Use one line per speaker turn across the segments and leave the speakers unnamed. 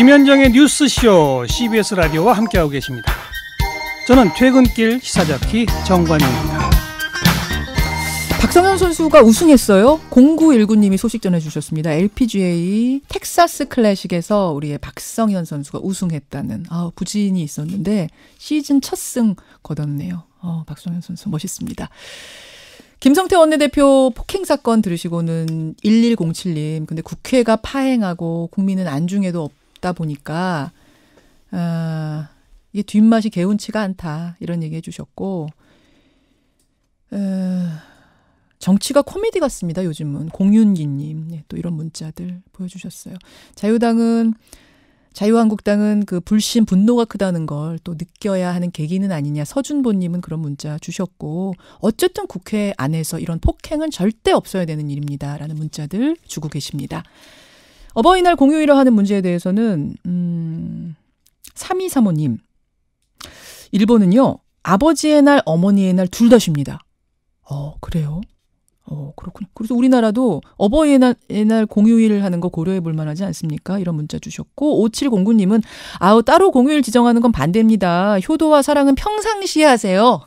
김현정의 뉴스쇼 CBS 라디오와 함께하고 계십니다. 저는 퇴근길 시사자키 정관용입니다.
박성현 선수가 우승했어요. 0919님이 소식 전해주셨습니다. LPGA 텍사스 클래식에서 우리의 박성현 선수가 우승했다는 부진이 있었는데 시즌 첫 승 거뒀네요. 박성현 선수 멋있습니다. 김성태 원내대표 폭행 사건 들으시고는 1107님. 근데 국회가 파행하고 국민은 안중에도 없다 보니까 이게 뒷맛이 개운치가 않다. 이런 얘기 해주셨고 정치가 코미디 같습니다. 요즘은. 공윤기님 또 이런 문자들 보여주셨어요. 자유한국당은 그 불신 분노가 크다는 걸 또 느껴야 하는 계기는 아니냐. 서준보님은 그런 문자 주셨고 어쨌든 국회 안에서 이런 폭행은 절대 없어야 되는 일입니다. 라는 문자들 주고 계십니다. 어버이날 공휴일을 하는 문제에 대해서는 3235님. 일본은요. 아버지의 날 어머니의 날 둘 다 쉽니다. 그래요? 그렇군요. 그래서 우리나라도 어버이의 날 공휴일을 하는 거 고려해 볼 만하지 않습니까? 이런 문자 주셨고 5709님은 따로 공휴일 지정하는 건 반대입니다. 효도와 사랑은 평상시에 하세요.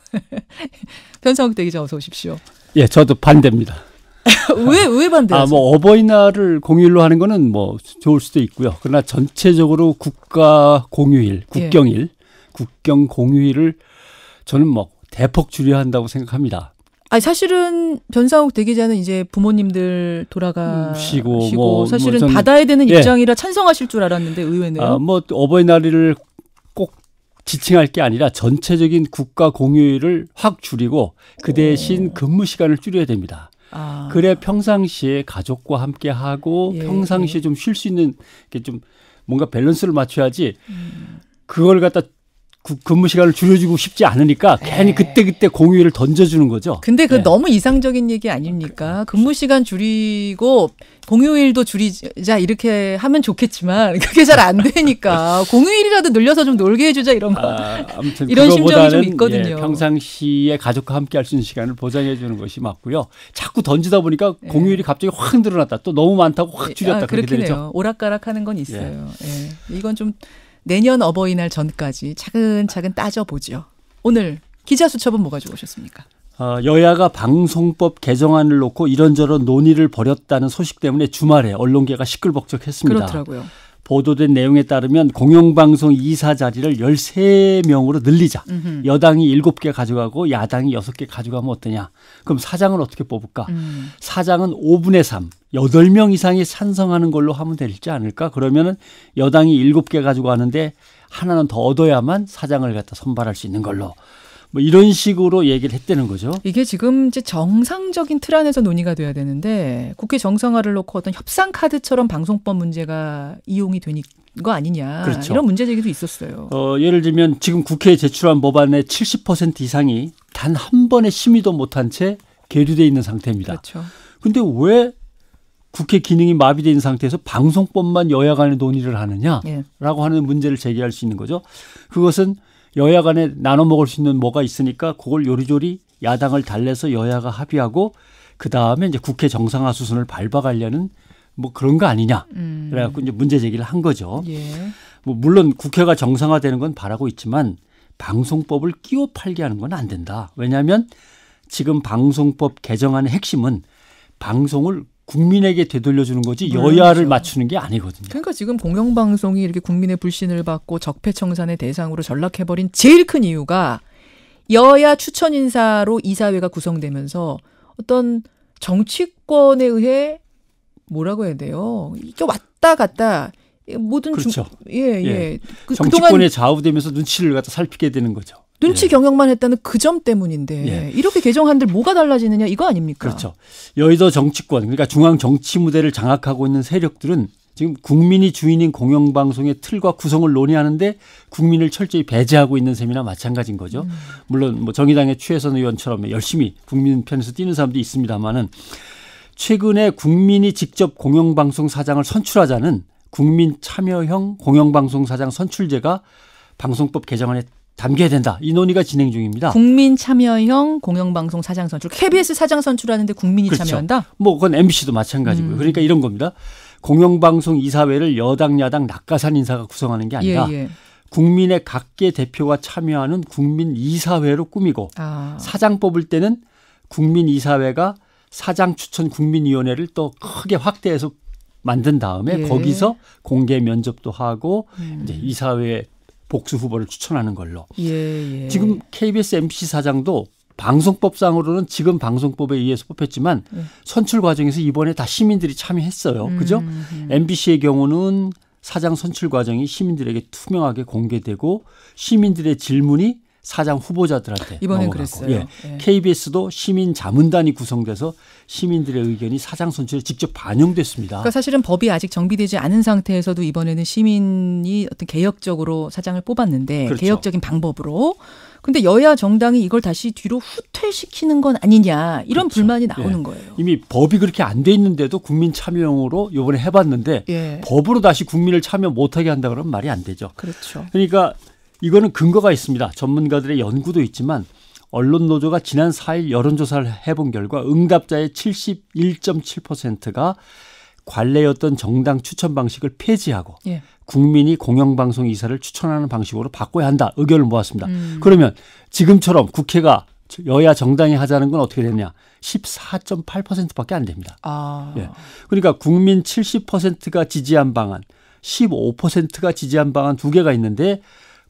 변상욱 대기자 어서 오십시오.
예, 저도 반대입니다.
왜 반대하세요?
어버이날을 공휴일로 하는 거는 좋을 수도 있고요. 그러나 전체적으로 국가 공휴일, 국경일, 국경 공휴일을 저는 대폭 줄여야 한다고 생각합니다.
사실은 변상욱 대기자는 이제 부모님들 돌아가시고 사실은 받아야 되는 입장이라 찬성하실 줄 알았는데 의외네요.
어버이날을 꼭 지칭할 게 아니라 전체적인 국가 공휴일을 확 줄이고 그 대신 근무 시간을 줄여야 됩니다. 그래 평상시에 가족과 함께 하고 평상시에 좀 쉴 수 있는 게 좀 뭔가 밸런스를 맞춰야지 그걸 갖다 근무 시간을 줄여주고 싶지 않으니까 괜히 그때 공휴일을 던져주는 거죠.
근데 너무 이상적인 얘기 아닙니까? 근무 시간 줄이고 공휴일도 줄이자 이렇게 하면 좋겠지만 그게 잘 안 되니까 공휴일이라도 늘려서 좀 놀게 해주자 이런 거.
아무튼
이런 심정이 좀 있거든요.
평상시에 가족과 함께 할 수 있는 시간을 보장해 주는 것이 맞고요. 자꾸 던지다 보니까 공휴일이 갑자기 확 늘어났다. 또 너무 많다고 확 줄였다.
그렇게 되죠. 오락가락하는 건 있어요. 이건 좀 내년 어버이날 전까지 차근차근 따져보죠. 오늘 기자수첩은 뭐 가지고 오셨습니까?
여야가 방송법 개정안을 놓고 이런저런 논의를 벌였다는 소식 때문에 주말에 언론계가 시끌벅적했습니다.
그렇더라고요.
보도된 내용에 따르면 공영방송 이사 자리를 13명으로 늘리자. 여당이 7개 가져가고 야당이 6개 가져가면 어떠냐. 그럼 사장은 어떻게 뽑을까? 사장은 5분의 3, 8명 이상이 찬성하는 걸로 하면 되지 않을까? 그러면은 여당이 7개 가지고 가는데 하나는 더 얻어야만 사장을 갖다 선발할 수 있는 걸로. 이런 식으로 얘기를 했다는 거죠.
이게 지금 이제 정상적인 틀 안에서 논의가 돼야 되는데 국회 정상화를 놓고 어떤 협상 카드처럼 방송법 문제가 이용이 되는 거 아니냐.
그렇죠.
이런 문제 제기도 있었어요.
예를 들면 지금 국회에 제출한 법안의 70% 이상이 단 한 번의 심의도 못한 채 계류되어 있는 상태입니다. 그런데 왜 국회 기능이 마비되어 있는 상태에서 방송법만 여야 간에 논의를 하느냐라고 하는 문제를 제기할 수 있는 거죠. 그것은 여야 간에 나눠 먹을 수 있는 뭐가 있으니까 그걸 요리조리 야당을 달래서 여야가 합의하고 그다음에 이제 국회 정상화 수순을 밟아가려는 그런 거 아니냐. 그래갖고 이제 문제 제기를 한 거죠. 물론 국회가 정상화되는 건 바라고 있지만 방송법을 끼워 팔게 하는 건 안 된다. 왜냐하면 지금 방송법 개정안의 핵심은 방송을 국민에게 되돌려주는 거지 여야를 맞추는 게 아니거든요.
그러니까 지금 공영방송이 이렇게 국민의 불신을 받고 적폐청산의 대상으로 전락해버린 제일 큰 이유가 여야 추천 인사로 이사회가 구성되면서 어떤 정치권에 의해 뭐라고 해야 돼요? 이게 왔다 갔다 모든
정치권에 좌우되면서 눈치를 갖다 살피게 되는 거죠.
눈치 경영만 했다는 그 점 때문인데 이렇게 개정한들 뭐가 달라지느냐 이거 아닙니까?
그렇죠. 여의도 정치권 그러니까 중앙 정치 무대를 장악하고 있는 세력들은 지금 국민이 주인인 공영방송의 틀과 구성을 논의하는데 국민을 철저히 배제하고 있는 셈이나 마찬가지인 거죠. 물론 정의당의 추혜선 의원처럼 열심히 국민 편에서 뛰는 사람도 있습니다만은 최근에 국민이 직접 공영방송 사장을 선출하자는 국민 참여형 공영방송 사장 선출제가 방송법 개정안에 담겨야 된다. 이 논의가 진행 중입니다.
국민 참여형 공영방송 사장 선출. KBS 사장 선출하는데 국민이 참여한다?
그건 MBC도 마찬가지고요. 그러니까 이런 겁니다. 공영방송 이사회를 여당 야당 낙하산 인사가 구성하는 게 아니라 국민의 각계 대표가 참여하는 국민이사회로 꾸미고 사장 뽑을 때는 국민이사회가 사장 추천 국민위원회를 또 크게 확대해서 만든 다음에 거기서 공개 면접도 하고 이제 이사회 복수 후보를 추천하는 걸로. 지금 KBS MBC 사장도 방송법상으로는 지금 방송법에 의해서 뽑혔지만 선출 과정에서 이번에 다 시민들이 참여했어요. 그죠? MBC의 경우는 사장 선출 과정이 시민들에게 투명하게 공개되고 시민들의 질문이 사장 후보자들한테
이번엔
넘어가고.
그랬어요.
KBS도 시민 자문단이 구성돼서 시민들의 의견이 사장 선출에 직접 반영됐습니다.
그러니까 사실은 법이 아직 정비되지 않은 상태에서도 이번에는 시민이 어떤 개혁적으로 사장을 뽑았는데 그렇죠. 개혁적인 방법으로. 근데 여야 정당이 이걸 다시 뒤로 후퇴시키는 건 아니냐 이런 그렇죠. 불만이 나오는 거예요.
이미 법이 그렇게 안 돼 있는데도 국민 참여용으로 이번에 해봤는데 법으로 다시 국민을 참여 못하게 한다 그러면 말이 안 되죠.
그렇죠.
그러니까 이거는 근거가 있습니다. 전문가들의 연구도 있지만 언론노조가 지난 4일 여론조사를 해본 결과 응답자의 71.7%가 관례였던 정당 추천 방식을 폐지하고 국민이 공영방송 이사를 추천하는 방식으로 바꿔야 한다. 의견을 모았습니다. 그러면 지금처럼 국회가 여야 정당이 하자는 건 어떻게 됐냐. 14.8%밖에 안 됩니다. 그러니까 국민 70%가 지지한 방안, 15%가 지지한 방안 두 개가 있는데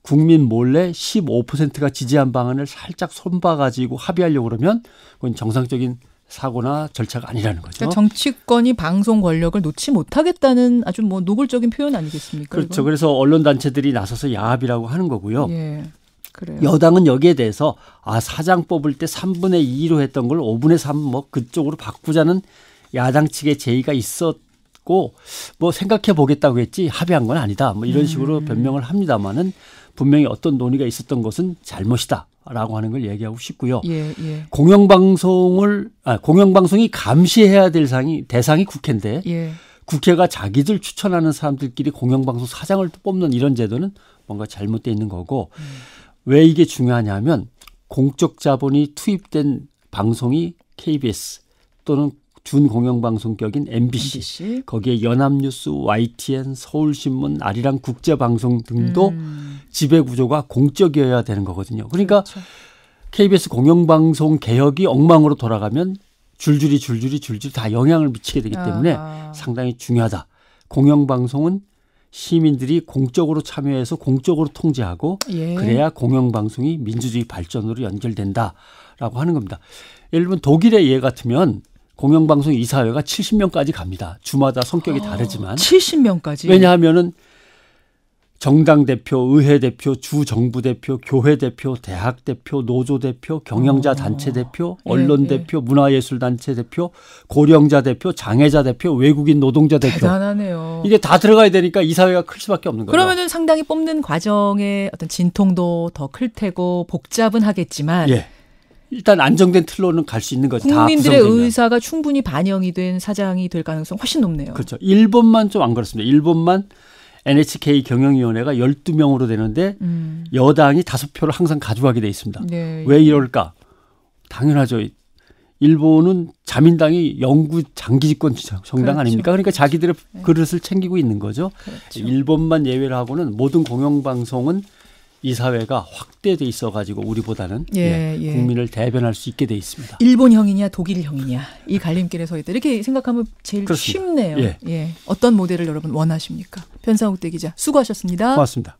국민 몰래 15%가 지지한 방안을 살짝 손봐가지고 합의하려고 그러면 그건 정상적인 사고나 절차가 아니라는 거죠.
그러니까 정치권이 방송 권력을 놓지 못하겠다는 아주 뭐 노골적인 표현 아니겠습니까?
그렇죠.
이건?
그래서 언론단체들이 나서서 야합이라고 하는 거고요.
그래요.
여당은 여기에 대해서 사장 뽑을 때 3분의 2로 했던 걸 5분의 3 뭐 그쪽으로 바꾸자는 야당 측의 제의가 있었고 뭐 생각해 보겠다고 했지 합의한 건 아니다. 뭐 이런 식으로 변명을 합니다마는 분명히 어떤 논의가 있었던 것은 잘못이다라고 하는 걸 얘기하고 싶고요. 공영방송이 감시해야 될 대상이 국회인데 국회가 자기들 추천하는 사람들끼리 공영방송 사장을 뽑는 이런 제도는 뭔가 잘못되어 있는 거고 왜 이게 중요하냐면 공적 자본이 투입된 방송이 KBS 또는 준공영방송격인 MBC, 거기에 연합뉴스, YTN, 서울신문, 아리랑 국제방송 등도 지배구조가 공적이어야 되는 거거든요. 그러니까 그렇죠. KBS 공영방송 개혁이 엉망으로 돌아가면 줄줄이 다 영향을 미치게 되기 때문에 상당히 중요하다. 공영방송은 시민들이 공적으로 참여해서 공적으로 통제하고 그래야 공영방송이 민주주의 발전으로 연결된다라고 하는 겁니다. 예를 들면 독일의 예 같으면 공영방송 이사회가 70명까지 갑니다. 주마다 성격이 다르지만.
70명까지?
왜냐하면은 정당 대표, 의회 대표, 주정부 대표, 교회 대표, 대학 대표, 노조 대표, 경영자 단체 대표, 언론 대표, 문화예술 단체 대표, 고령자 대표, 장애자 대표, 외국인 노동자 대표.
대단하네요.
이게 다 들어가야 되니까 이사회가 클 수밖에 없는 거예요.
그러면은 상당히 뽑는 과정에 어떤 진통도 더 클 테고 복잡은 하겠지만
일단 안정된 틀로는 갈 수 있는 거죠.
국민들의 의사가 충분히 반영이 된 사장이 될 가능성 훨씬 높네요.
그렇죠. 일본만 좀 안 그렇습니다. 일본만 NHK 경영위원회가 12명으로 되는데 여당이 5표를 항상 가져가게 돼 있습니다. 왜 이럴까? 당연하죠. 일본은 자민당이 영구 장기 집권 정당 아닙니까? 그러니까 자기들의 그릇을 챙기고 있는 거죠. 일본만 예외를 하고는 모든 공영방송은 이사회가 확대돼 있어가지고 우리보다는 국민을 대변할 수 있게 돼 있습니다.
일본형이냐 독일형이냐 이 갈림길에 서 있다. 이렇게 생각하면 제일 그렇습니다. 쉽네요. 어떤 모델을 여러분 원하십니까? 변상욱 대기자 수고하셨습니다.
고맙습니다.